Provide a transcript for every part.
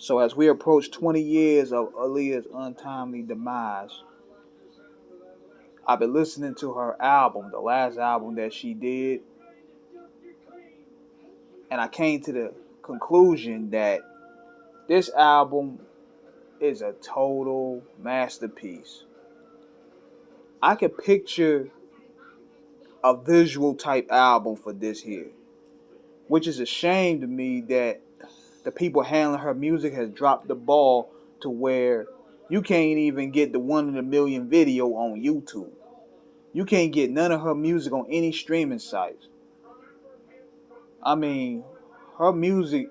So as we approach 20 years of Aaliyah's untimely demise, I've been listening to her album, the last album that she did, and I came to the conclusion that this album is a total masterpiece. I could picture a visual type album for this here, which is a shame to me that the people handling her music has dropped the ball to where you can't even get the 1 in a million video on YouTube. You can't get none of her music on any streaming sites. I mean, her music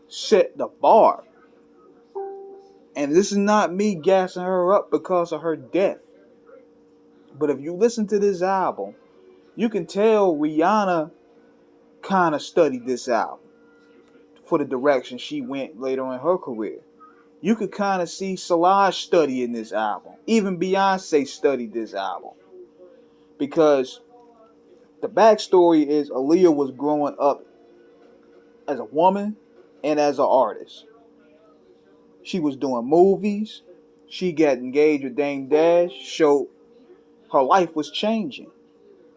set the bar. And this is not me gassing her up because of her death. But if you listen to this album, you can tell Rihanna kind of studied this album for the direction she went later in her career. You could kind of see Solange studying this album. Even Beyonce studied this album. Because the backstory is Aaliyah was growing up as a woman and as an artist. She was doing movies. She got engaged with Dame Dash. So her life was changing.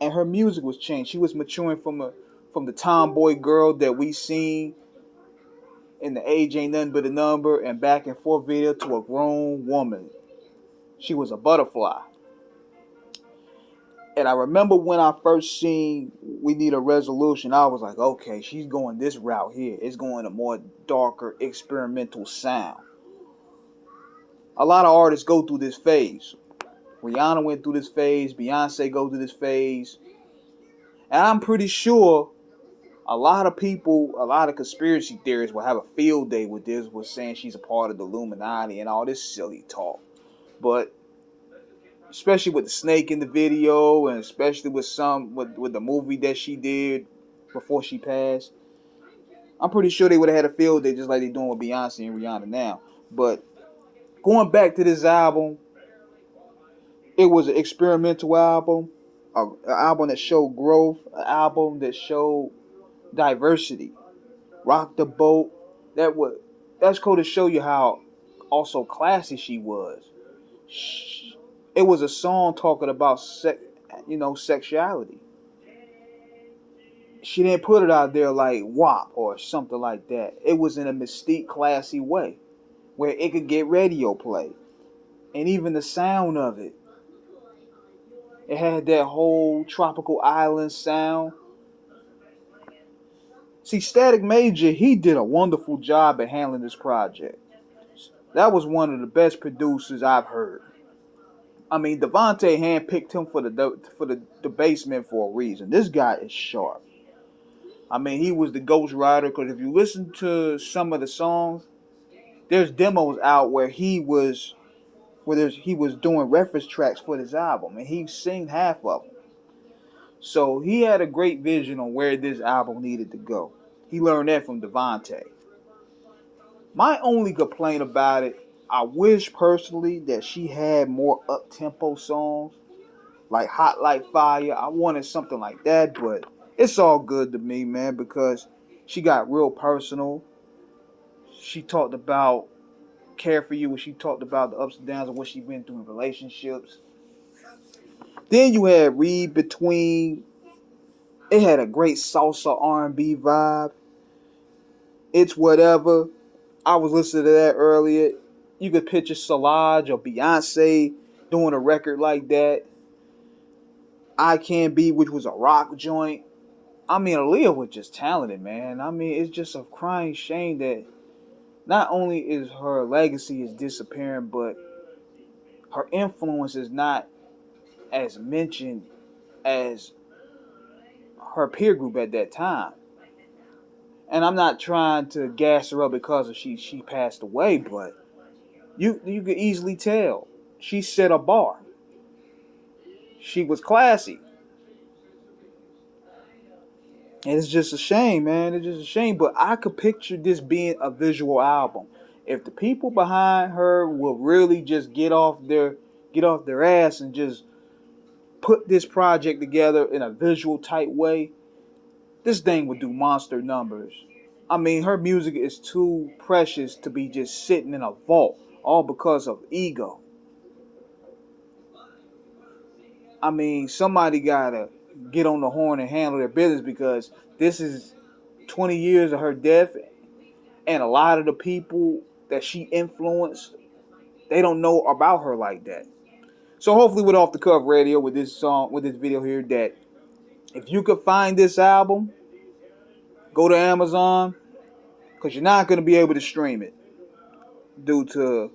And her music was changing. She was maturing from the tomboy girl that we seen in the Age Ain't Nothing But a Number and Back and Forth video to a grown woman. She was a butterfly. And I remember when I first seen We Need a Resolution, I was like, okay, she's going this route here. It's going a more darker, experimental sound. A lot of artists go through this phase. Rihanna went through this phase. Beyonce go through this phase. And I'm pretty sure a lot of people, a lot of conspiracy theorists will have a field day with this, with saying she's a part of the Illuminati and all this silly talk. But especially with the snake in the video, and especially with the movie that she did before she passed, I'm pretty sure they would have had a field day just like they're doing with Beyonce and Rihanna now. But going back to this album, it was an experimental album, an album that showed growth, an album that showed diversity. Rock the Boat. That's cool to show you how also classy she was. It was a song talking about sexuality. She didn't put it out there like WAP or something like that. It was in a mystique, classy way where it could get radio play. And even the sound of it. It had that whole tropical island sound. See, Static Major, he did a wonderful job at handling this project. That was one of the best producers I've heard. I mean, Devontae handpicked him for the basement for a reason. This guy is sharp. I mean, he was the ghostwriter, because if you listen to some of the songs, there's demos out where he was doing reference tracks for this album, and he sang half of them. So he had a great vision on where this album needed to go. He learned that from Devontae. My only complaint about it, I wish personally that she had more up-tempo songs, like Hot Like Fire. I wanted something like that, but it's all good to me, man, because she got real personal. She talked about Care For You, and she talked about the ups and downs of what she's been through in relationships. Then you had Read Between. It had a great salsa R&B vibe. It's Whatever. I was listening to that earlier. You could picture Solange or Beyonce doing a record like that. I Can Be, which was a rock joint. I mean, Aaliyah was just talented, man. I mean, it's just a crying shame that not only is her legacy is disappearing, but her influence is not as mentioned as her peer group at that time. And I'm not trying to gas her up because of she passed away, but you could easily tell she set a bar. She was classy. And it's just a shame, man. It's just a shame. But I could picture this being a visual album. If the people behind her will really just get off their ass and just put this project together in a visual type way, this thing would do monster numbers. I mean, her music is too precious to be just sitting in a vault, all because of ego. I mean, somebody gotta get on the horn and handle their business because this is 20 years of her death, and a lot of the people that she influenced, they don't know about her like that. So hopefully, with Off the Cuff Radio, with this song, with this video here, that if you could find this album, go to Amazon because you're not gonna be able to stream it due to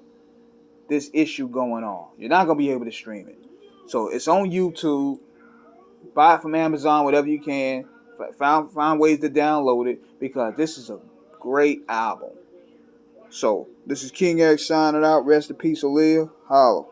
this issue going on. You're not gonna be able to stream it. So it's on YouTube. Buy it from Amazon, whatever you can. Find ways to download it because this is a great album. So this is King X signing out. Rest in peace, Aaliyah. Holla.